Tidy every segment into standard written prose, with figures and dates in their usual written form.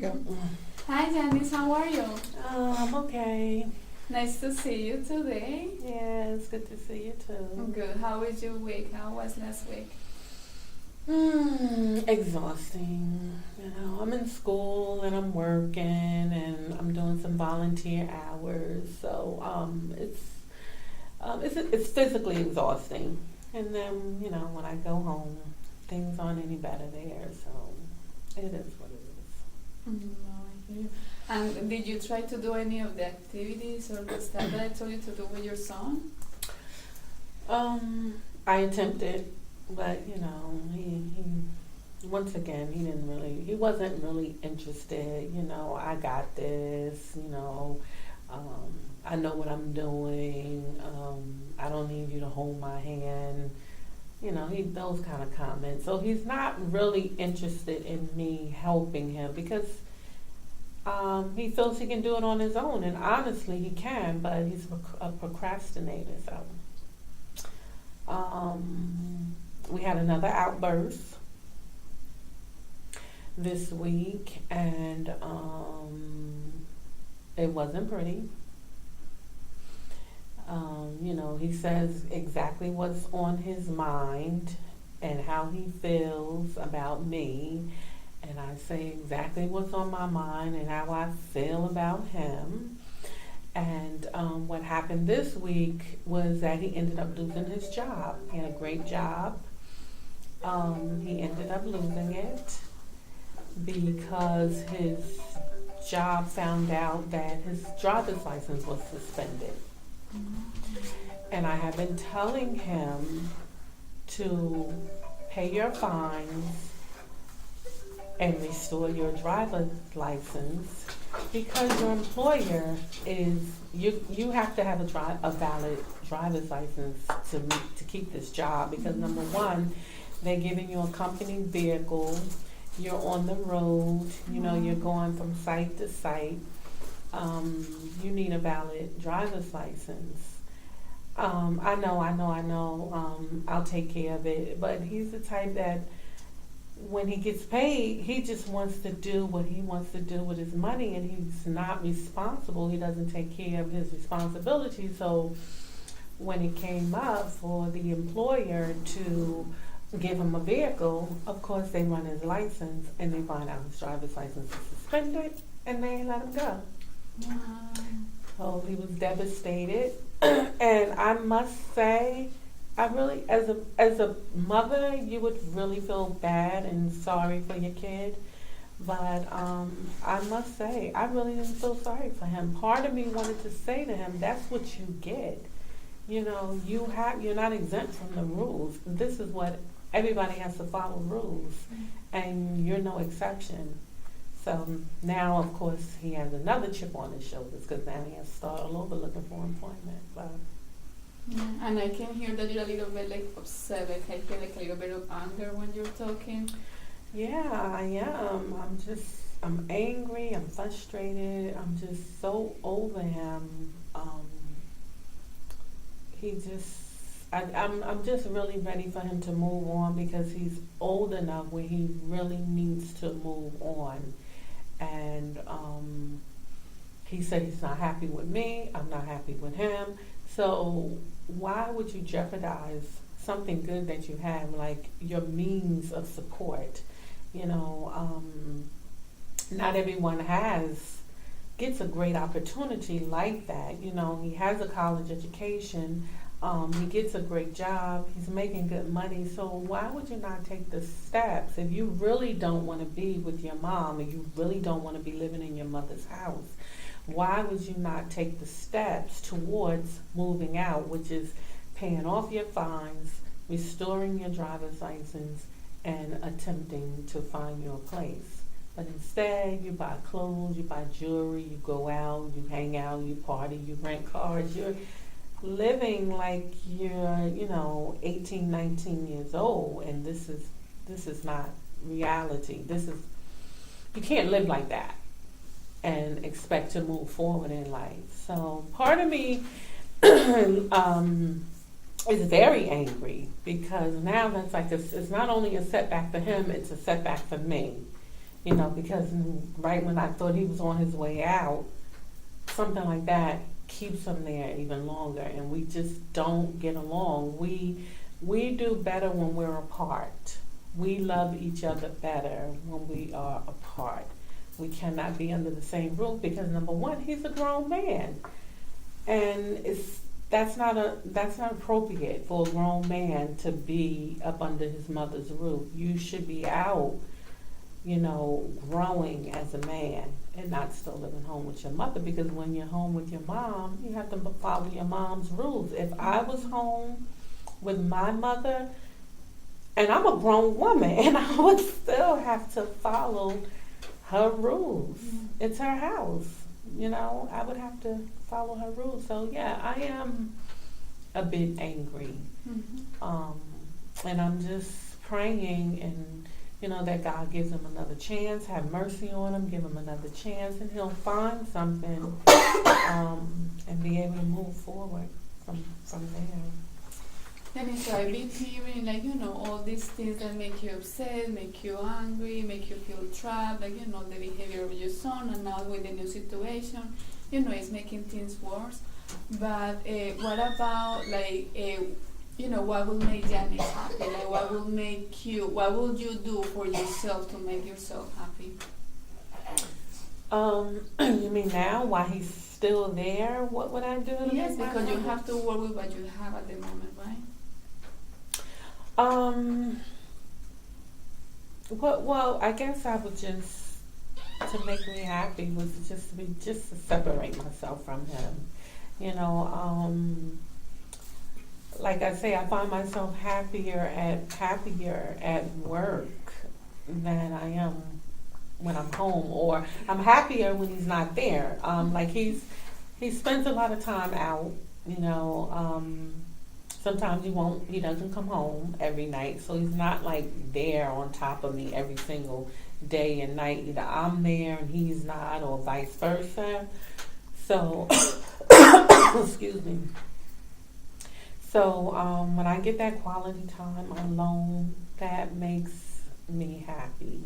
go. Hi, Janice. How are you? I'm okay. Nice to see you today. Yeah, it's good to see you too. Good. How was your week? How was last week? Exhausting. You know, I'm in school and I'm working and I'm doing some volunteer hours, so it's physically exhausting. And then when I go home, things aren't any better there, so it is what it is. No, I hear you. And did you try to do any of the activities or the stuff that I told you to do with your son? I attempted, but he once again he wasn't really interested. I got this. I know what I'm doing. I don't need you to hold my hand. Those kind of comments. So he's not really interested in me helping him because he feels he can do it on his own, and honestly, he can, but he's a procrastinator. So we had another outburst this week, and it wasn't pretty. He says exactly what's on his mind and how he feels about me. And I say exactly what's on my mind and how I feel about him. And what happened this week was that he ended up losing his job. He had a great job. He ended up losing it because his job found out that his driver's license was suspended. And I have been telling him to pay your fines and restore your driver's license because your employer is you have to have a valid driver's license to keep this job because number one, they're giving you a company vehicle, you're on the road, you're going from site to site. You need a valid driver's license. I know. I'll take care of it. But he's the type that when he gets paid, he just wants to do what he wants to do with his money, and he's not responsible. He doesn't take care of his responsibilities. So when it came up for the employer to give him a vehicle, of course they run his license and they find out his driver's license is suspended, and they let him go. Wow. So he was devastated. And I must say, I really, as a mother, you would really feel bad and sorry for your kid. But I must say, I really didn't feel sorry for him. Part of me wanted to say to him, that's what you get. You're not exempt from the rules. This is what everybody has to follow rules, and you're no exception. So now, of course, he has another chip on his shoulders because now he has to start all over looking for employment. But And I can hear that you're a little bit like upset. Like I feel like a little bit of anger when you're talking. yeah, I am. I'm angry. I'm frustrated. I'm just so over him. I'm just really ready for him to move on because he's old enough where he really needs to move on. And he said he's not happy with me. I'm not happy with him. So why would you jeopardize something good that you have, like your means of support? Not everyone gets a great opportunity like that. He has a college education. He gets a great job. He's making good money. So why would you not take the steps? If you really don't want to be with your mom and you really don't want to be living in your mother's house, why would you not take the steps towards moving out, which is paying off your fines, restoring your driver's license, and attempting to find your place? But instead, you buy clothes, you buy jewelry, you go out, you hang out, you party, you rent cars, you're living like you're 18, 19 years old, and this is not reality. You can't live like that and expect to move forward in life. So part of me is very angry because now that's like it's not only a setback for him, it's a setback for me. because right when I thought he was on his way out, something like that keeps him there even longer, and we just don't get along. We do better when we're apart. We love each other better when we are apart. We cannot be under the same roof because number one, he's a grown man, and that's not appropriate for a grown man to be up under his mother's roof. You should be out, growing as a man and not still living home with your mother, because when you're home with your mom, you have to follow your mom's rules. If I was home with my mother, and I'm a grown woman, and I would still have to follow her rules. It's her house, I would have to follow her rules. So yeah, I am a bit angry. And I'm just praying and that God gives him another chance, have mercy on him, give him another chance, and he'll find something and be able to move forward from there. And so I've been hearing, all these things that make you upset, make you angry, make you feel trapped, the behavior of your son, and now with the new situation, it's making things worse. But what about, what will make Janice happy? What will you do for yourself to make yourself happy? You mean now, while he's still there, what would I do? Yes, because you have to work with what you have at the moment, right? Well, I guess I would to make me happy was just to separate myself from him. Like I say, I find myself happier at work than I am when I'm home, or I'm happier when he's not there. He spends a lot of time out, sometimes he doesn't come home every night, so he's not there on top of me every single day and night. Either I'm there and he's not, or vice versa. So, excuse me. So when I get that quality time alone, that makes me happy.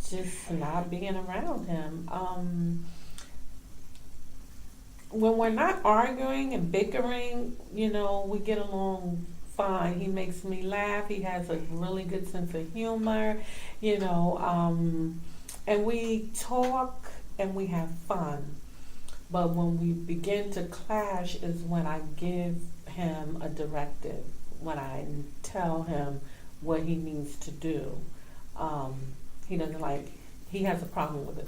Just not being around him. When we're not arguing and bickering, we get along fine. He makes me laugh. He has a really good sense of humor, and we talk and we have fun. But when we begin to clash is when I give him a directive, when I tell him what he needs to do. He has a problem with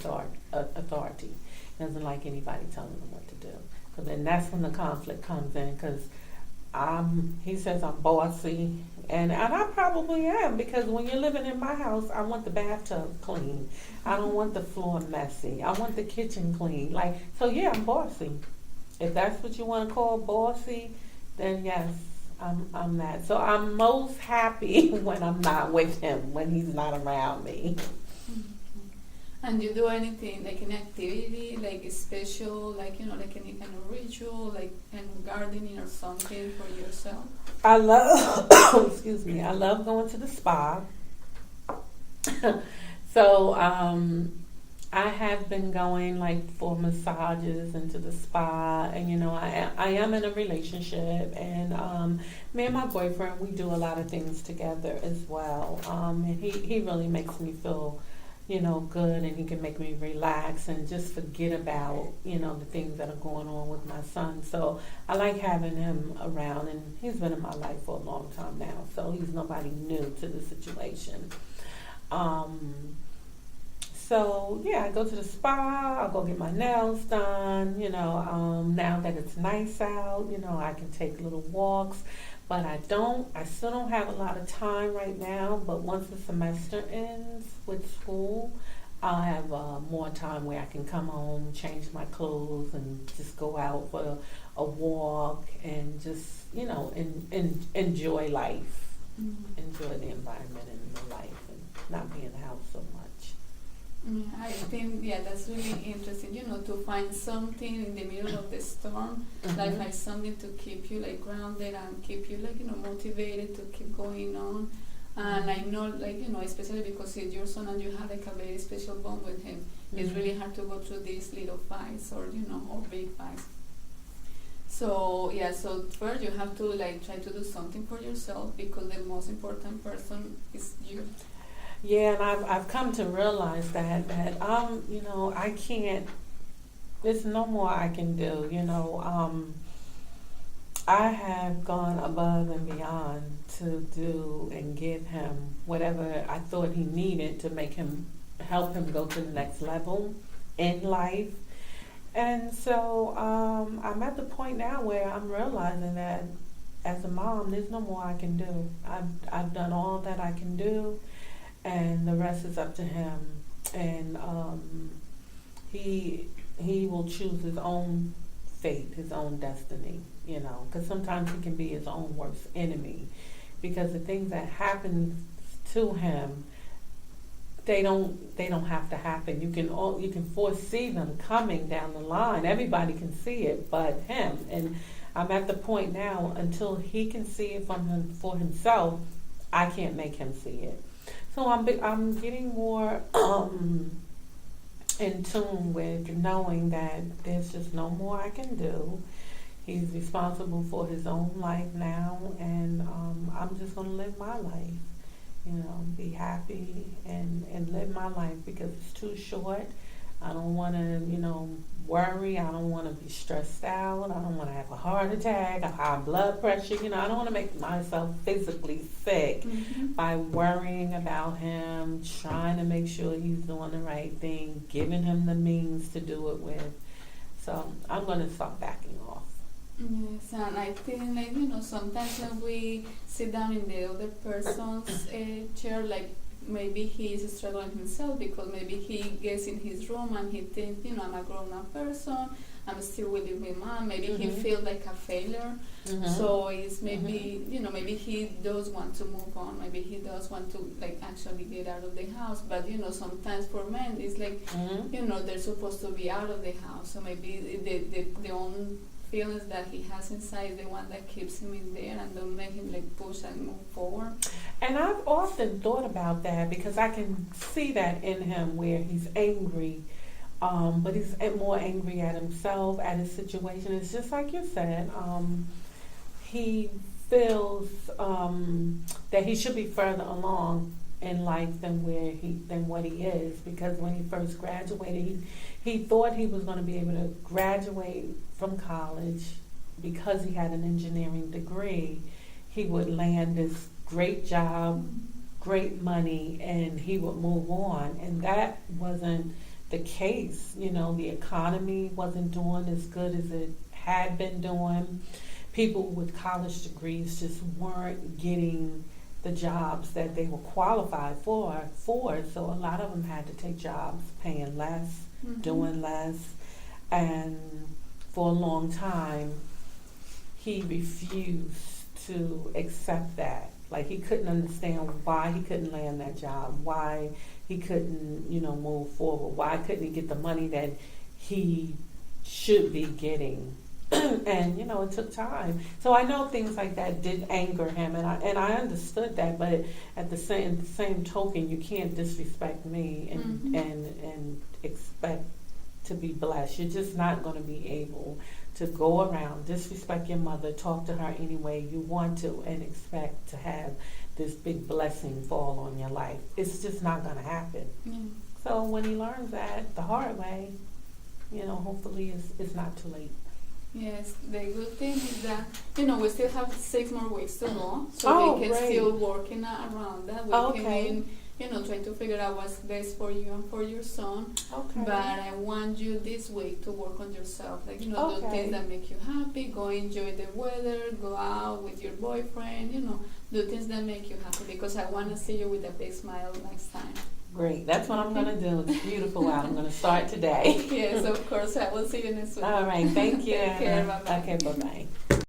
authority. He doesn't like anybody telling him what to do. So then that's when the conflict comes in, because he says I'm bossy, and I probably am, because when you're living in my house, I want the bathtub clean. I don't want the floor messy. I want the kitchen clean. So yeah, I'm bossy. If that's what you want to call bossy, then yes, I'm that. So I'm most happy when I'm not with him, when he's not around me. And you do anything, like an activity, like a special, like any kind of ritual, like gardening or something for yourself? I love, excuse me, I love going to the spa. So I have been going for massages into the spa, and I am in a relationship, and me and my boyfriend, we do a lot of things together as well. And he really makes me feel good, and he can make me relax and just forget about, the things that are going on with my son. So I like having him around, and he's been in my life for a long time now, so he's nobody new to the situation. So yeah, I go to the spa, I'll go get my nails done, now that it's nice out, I can take little walks. But I still don't have a lot of time right now, but once the semester ends with school, I'll have more time where I can come home, change my clothes, and just go out for a walk and just, enjoy life, enjoy the environment and the life, and not be in the house so much. I think, that's really interesting, to find something in the middle of the storm, like something to keep you grounded and keep you motivated to keep going on. And I know, like, especially because it's your son and you have like a very special bond with him, it's really hard to go through these little fights or, or big fights. So, yeah, so first you have to like try to do something for yourself because the most important person is you. Yeah, and I've come to realize that I can't. There's no more I can do. I have gone above and beyond to do and give him whatever I thought he needed to help him go to the next level in life. And so I'm at the point now where I'm realizing that as a mom, there's no more I can do. I've done all that I can do, and the rest is up to him. And he will choose his own fate, his own destiny. Because sometimes he can be his own worst enemy, because the things that happen to him, they don't have to happen. You can foresee them coming down the line. Everybody can see it but him. And I'm at the point now, until he can see it for himself, I can't make him see it. So I'm getting more in tune with knowing that there's just no more I can do. He's responsible for his own life now, and I'm just going to live my life. Be happy and live my life, because it's too short. I don't want to, worry. I don't want to be stressed out. I don't want to have a heart attack, a high blood pressure. I don't want to make myself physically sick by worrying about him, trying to make sure he's doing the right thing, giving him the means to do it with. So I'm going to start backing off. Yes, and I think, like, sometimes when we sit down in the other person's chair, like, maybe he is struggling himself because maybe he gets in his room and he thinks, I'm a grown-up person, I'm still with my mom. Maybe he feels like a failure. So it's maybe, maybe he does want to move on. Maybe he does want to, like, actually get out of the house. But, sometimes for men, it's like, they're supposed to be out of the house. So maybe the own feelings that he has inside, the one that keeps him in there and don't let him like push and move forward. And I've often thought about that, because I can see that in him where he's angry, but he's more angry at himself, at his situation. It's just like you said, he feels that he should be further along in life than what he is, because when he first graduated, he thought he was going to be able to graduate from college because he had an engineering degree. He would land this great job, great money, and he would move on. And that wasn't the case. The economy wasn't doing as good as it had been doing. People with college degrees just weren't getting the jobs that they were qualified for. So a lot of them had to take jobs paying less, doing less. And for a long time, he refused to accept that. Like, he couldn't understand why he couldn't land that job, why he couldn't, move forward, why couldn't he get the money that he should be getting. And it took time. So I know things like that did anger him, and I understood that. But at the same token, you can't disrespect me and expect to be blessed. You're just not going to be able to go around, disrespect your mother, talk to her any way you want to, and expect to have this big blessing fall on your life. It's just not going to happen. So when he learns that the hard way, hopefully it's not too late. Yes, the good thing is that, we still have 6 more weeks to go, so we can still working around that. We can, try to figure out what's best for you and for your son. Okay. But I want you this week to work on yourself. Like, do things that make you happy, go enjoy the weather, go out with your boyfriend, do things that make you happy, because I want to see you with a big smile next time. Great. That's what I'm going to do. It's beautiful out. I'm going to start today. Yes, of course. I will see you next week. All right. Thank you. Take care. Bye-bye. Okay, bye-bye.